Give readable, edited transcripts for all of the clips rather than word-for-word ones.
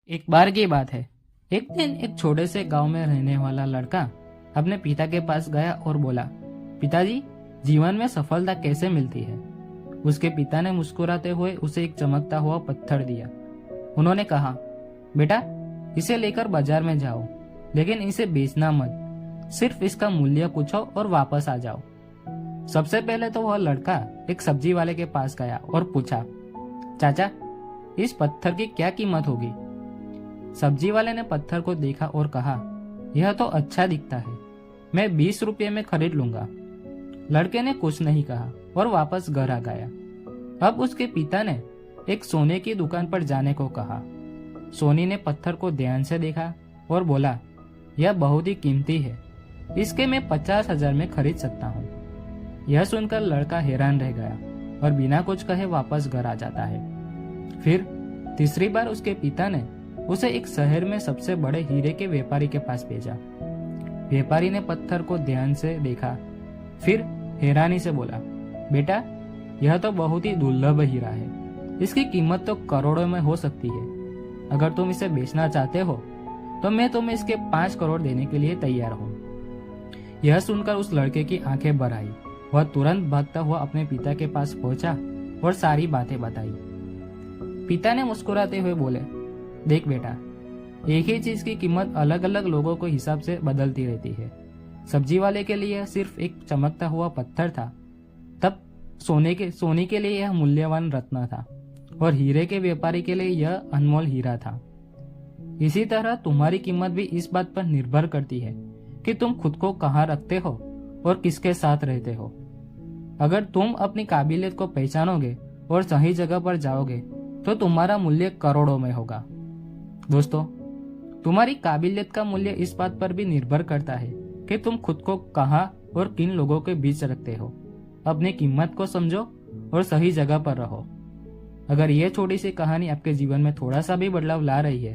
एक बार की बात है। एक दिन एक छोटे से गांव में रहने वाला लड़का अपने पिता के पास गया और बोला, पिताजी, जीवन में सफलता कैसे मिलती है। उसके पिता ने मुस्कुराते हुए उसे एक चमकता हुआ पत्थर दिया। उन्होंने कहा, बेटा, इसे लेकर बाजार में जाओ, लेकिन इसे बेचना मत, सिर्फ इसका मूल्य पूछो और वापस आ जाओ। सबसे पहले तो वह लड़का एक सब्जी वाले के पास गया और पूछा, चाचा, इस पत्थर की क्या कीमत होगी। सब्जी वाले ने पत्थर को देखा और कहा, यह तो अच्छा दिखता है, मैं 20 रुपये में खरीद लूंगा। लड़के ने कुछ नहीं कहा और वापस घर आ गया। अब उसके पिता ने एक सोने की दुकान पर जाने को कहा। सोनी ने पत्थर को ध्यान से देखा और बोला, यह बहुत ही कीमती है, इसके मैं 50,000 में खरीद सकता हूँ। यह सुनकर लड़का हैरान रह गया और बिना कुछ कहे वापस घर आ जाता है। फिर तीसरी बार उसके पिता ने उसे एक शहर में सबसे बड़े हीरे के व्यापारी के पास भेजा। व्यापारी ने पत्थर को ध्यान से देखा, फिर हैरानी से बोला, बेटा, यह तो बहुत ही दुर्लभ हीरा है, इसकी कीमत तो करोड़ों में हो सकती है। अगर तुम इसे बेचना चाहते हो तो मैं तुम्हें इसके 5 करोड़ देने के लिए तैयार हूँ। यह सुनकर उस लड़के की आंखें भर आई। वह तुरंत भागता हुआ अपने पिता के पास पहुंचा और सारी बातें बताई। पिता ने मुस्कुराते हुए बोले, देख बेटा, एक ही चीज की कीमत अलग अलग लोगों के हिसाब से बदलती रहती है। सब्जी वाले के लिए सिर्फ एक चमकता हुआ पत्थर था, तब सोने के लिए यह मूल्यवान रत्न था, और हीरे के व्यापारी के लिए यह अनमोल हीरा था। इसी तरह तुम्हारी कीमत भी इस बात पर निर्भर करती है कि तुम खुद को कहाँ रखते हो और किसके साथ रहते हो। अगर तुम अपनी काबिलियत को पहचानोगे और सही जगह पर जाओगे तो तुम्हारा मूल्य करोड़ों में होगा। दोस्तों, तुम्हारी काबिलियत का मूल्य इस बात पर भी निर्भर करता है कि तुम खुद को कहाँ और किन लोगों के बीच रखते हो। अपनी कीमत को समझो और सही जगह पर रहो। अगर यह छोटी सी कहानी आपके जीवन में थोड़ा सा भी बदलाव ला रही है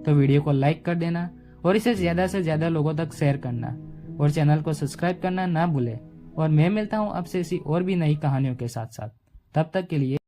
तो वीडियो को लाइक कर देना और इसे ज्यादा से ज्यादा लोगों तक शेयर करना और चैनल को सब्सक्राइब करना ना भूले। और मैं मिलता हूँ आपसे ऐसी और भी नई कहानियों के साथ साथ। तब तक के लिए